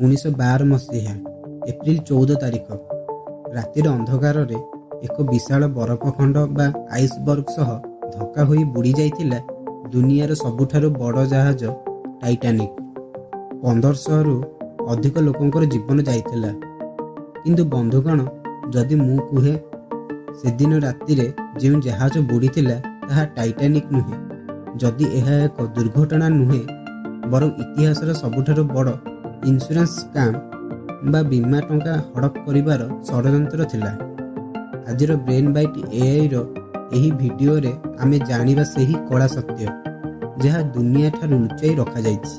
1912 ମସିହା ଏପ୍ରିଲ 14 ତାରିଖ ରାତିର ଅନ୍ଧକାରରେ ଏକ ବିଶାଳ ବରଫଖଣ୍ଡ ବା ଆଇସବର୍ଗ ସହ ଧକ୍କା ହୋଇ ବୁଡ଼ି ଯାଇଥିଲା ଦୁନିଆର ସବୁଠାରୁ ବଡ଼ ଜାହାଜ ଟାଇଟାନିକ୍। 1500ରୁ ଅଧିକ ଲୋକଙ୍କର ଜୀବନ ଯାଇଥିଲା। କିନ୍ତୁ ବନ୍ଧୁଗଣ, ଯଦି ମୁଁ କୁହେ ସେଦିନ ରାତିରେ ଯେଉଁ ଜାହାଜ ବୁଡ଼ିଥିଲା ତାହା ଟାଇଟାନିକ୍ ନୁହେଁ, ଯଦି ଏହା ଏକ ଦୁର୍ଘଟଣା ନୁହେଁ ବରଂ ଇତିହାସର ସବୁଠାରୁ ବଡ଼ ଇନ୍ସୁରାନ୍ସ ସ୍କାମ୍ ବା ବୀମା ଟଙ୍କା ହଡ଼ପ କରିବାର ଷଡ଼ଯନ୍ତ୍ର ଥିଲା। ଆଜିର ବ୍ରେନ୍ ବାଇଟ୍ ଏଆଇର ଏହି ଭିଡ଼ିଓରେ ଆମେ ଜାଣିବା ସେହି କଳା ସତ୍ୟ ଯାହା ଦୁନିଆ ଠାରୁ ଲୁଚାଇ ରଖାଯାଇଛି।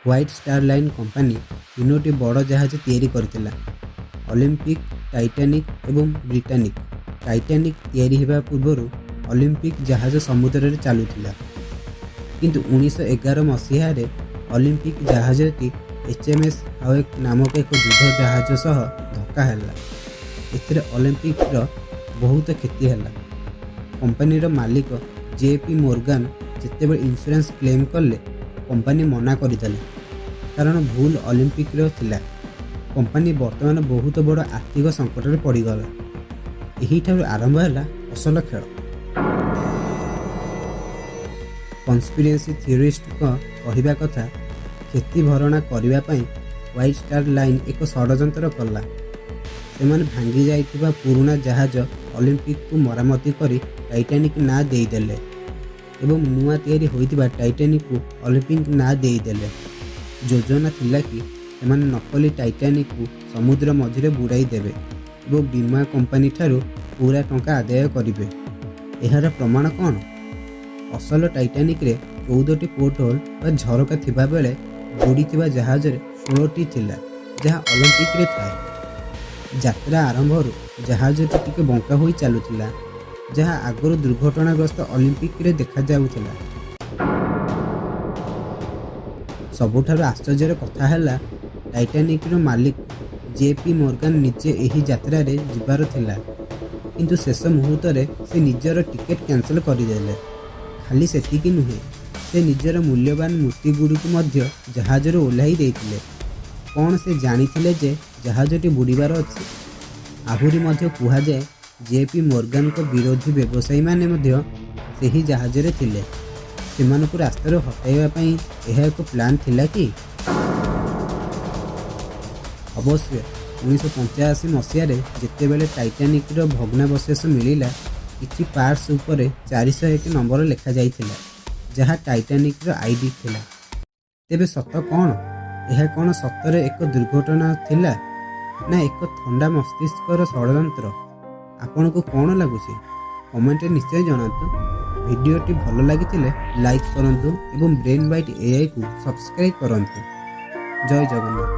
ହ୍ୱାଇଟ୍ ଷ୍ଟାର ଲାଇନ୍ କମ୍ପାନୀ ତିନୋଟି ବଡ଼ ଜାହାଜ ତିଆରି କରିଥିଲା, ଅଲିମ୍ପିକ୍, ଟାଇଟାନିକ୍ ଏବଂ ବ୍ରିଟାନିକ୍। ଟାଇଟାନିକ୍ ତିଆରି ହେବା ପୂର୍ବରୁ ଅଲିମ୍ପିକ୍ ଜାହାଜ ସମୁଦ୍ରରେ ଚାଲୁଥିଲା, କିନ୍ତୁ 1911 ମସିହାରେ ଅଲିମ୍ପିକ୍ ଜାହାଜଟି HMS ହାୱେକ୍ ନାମକ ଏକ ଯୁଦ୍ଧ ଜାହାଜ ସହ ଧକ୍କା ହେଲା। ଏଥିରେ ଅଲିମ୍ପିକ୍ର ବହୁତ କ୍ଷତି ହେଲା। କମ୍ପାନୀର ମାଲିକ JP ମୋର୍ଗାନ ଯେତେବେଳେ ଇନ୍ସୁରାନ୍ସ କ୍ଲେମ୍ କଲେ, କମ୍ପାନୀ ମନା କରିଦେଲେ କାରଣ ଭୁଲ ଅଲିମ୍ପିକ୍ର ଥିଲା। କମ୍ପାନୀ ବର୍ତ୍ତମାନ ବହୁତ ବଡ଼ ଆର୍ଥିକ ସଙ୍କଟରେ ପଡ଼ିଗଲା। ଏହିଠାରୁ ଆରମ୍ଭ ହେଲା ଅସଲ ଖେଳ। କନ୍ସପିରେସି ଥିଓରିଷ୍ଟଙ୍କ କହିବା କଥା, କ୍ଷତି ଭରଣା କରିବା ପାଇଁ ହ୍ୱାଇଟ୍ ଷ୍ଟାର ଲାଇନ୍ ଏକ ଷଡ଼ଯନ୍ତ୍ର କଲା। ସେମାନେ ଭାଙ୍ଗି ଯାଇଥିବା ପୁରୁଣା ଜାହାଜ ଅଲିମ୍ପିକ୍କୁ ମରାମତି କରି ଟାଇଟାନିକ୍ ନାଁ ଦେଇଦେଲେ ଏବଂ ନୂଆ ତିଆରି ହୋଇଥିବା ଟାଇଟାନିକ୍କୁ ଅଲିମ୍ପିକ୍ ନାଁ ଦେଇଦେଲେ। ଯୋଜନା ଥିଲା କି ସେମାନେ ନକଲି ଟାଇଟାନିକ୍କୁ ସମୁଦ୍ର ମଝିରେ ବୁଡ଼ାଇ ଦେବେ ଏବଂ ବୀମା କମ୍ପାନୀଠାରୁ ପୁରା ଟଙ୍କା ଆଦାୟ କରିବେ। ଏହାର ପ୍ରମାଣ କ'ଣ? ଅସଲ ଟାଇଟାନିକ୍ରେ 14ଟି ପୋର୍ଟ ହୋଲ୍ ବା ଝରକା ଥିବାବେଳେ ବୁଡ଼ିଥିବା ଜାହାଜରେ 16ଟି ଥିଲା, ଯାହା ଅଲିମ୍ପିକ୍ରେ ଥାଏ। ଯାତ୍ରା ଆରମ୍ଭରୁ ଜାହାଜଟି ଟିକେ ବଙ୍କା ହୋଇ ଚାଲୁଥିଲା, ଯାହା ଆଗରୁ ଦୁର୍ଘଟଣାଗ୍ରସ୍ତ ଅଲିମ୍ପିକ୍ରେ ଦେଖାଯାଉଥିଲା। ସବୁଠାରୁ ଆଶ୍ଚର୍ଯ୍ୟର କଥା ହେଲା, ଟାଇଟାନିକ୍ର ମାଲିକ JP ମୋର୍ଗାନ ନିଜେ ଏହି ଯାତ୍ରାରେ ଯିବାର ଥିଲା, କିନ୍ତୁ ଶେଷ ମୁହୂର୍ତ୍ତରେ ସେ ନିଜର ଟିକେଟ୍ କ୍ୟାନ୍ସେଲ୍ କରିଦେଲେ। ଖାଲି ସେତିକି ନୁହେଁ, ସେ ନିଜର ମୂଲ୍ୟବାନ ମୂର୍ତ୍ତିଗୁଡ଼ିକୁ ମଧ୍ୟ ଜାହାଜରୁ ଓହ୍ଲାଇ ଦେଇଥିଲେ। କ'ଣ ସେ ଜାଣିଥିଲେ ଯେ ଜାହାଜଟି ବୁଡ଼ିବାର ଅଛି? ଆହୁରି ମଧ୍ୟ କୁହାଯାଏ, JP ମୋର୍ଗାନଙ୍କ ବିରୋଧୀ ବ୍ୟବସାୟୀମାନେ ମଧ୍ୟ ସେହି ଜାହାଜରେ ଥିଲେ। ସେମାନଙ୍କୁ ରାସ୍ତାରୁ ହଟାଇବା ପାଇଁ ଏହା ଏକ ପ୍ଲାନ୍ ଥିଲା କି? ଅବଶ୍ୟ 1985 ମସିହାରେ ଯେତେବେଳେ ଟାଇଟାନିକ୍ର ଭଗ୍ନାବଶେଷ ମିଳିଲା, କିଛି ପାର୍ଟସ୍ ଉପରେ 401 ନମ୍ବର ଲେଖାଯାଇଥିଲା, ଯାହା ଟାଇଟାନିକ୍ର ଆଇଡି ଥିଲା। ତେବେ ସତ କ'ଣ? ଏହା କ'ଣ ସତରେ ଏକ ଦୁର୍ଘଟଣା ଥିଲା, ନା ଏକ ଥଣ୍ଡା ମସ୍ତିଷ୍କର ଷଡ଼ଯନ୍ତ୍ର? ଆପଣଙ୍କୁ କ'ଣ ଲାଗୁଛି? କମେଣ୍ଟରେ ନିଶ୍ଚୟ ଜଣାନ୍ତୁ। ଭିଡ଼ିଓଟି ଭଲ ଲାଗିଥିଲେ ଲାଇକ୍ କରନ୍ତୁ ଏବଂ ବ୍ରେନ୍ ବାଇଟ୍ ଏଆଇକୁ ସବସ୍କ୍ରାଇବ୍ କରନ୍ତୁ। ଜୟ ଜଗନ୍ନାଥ।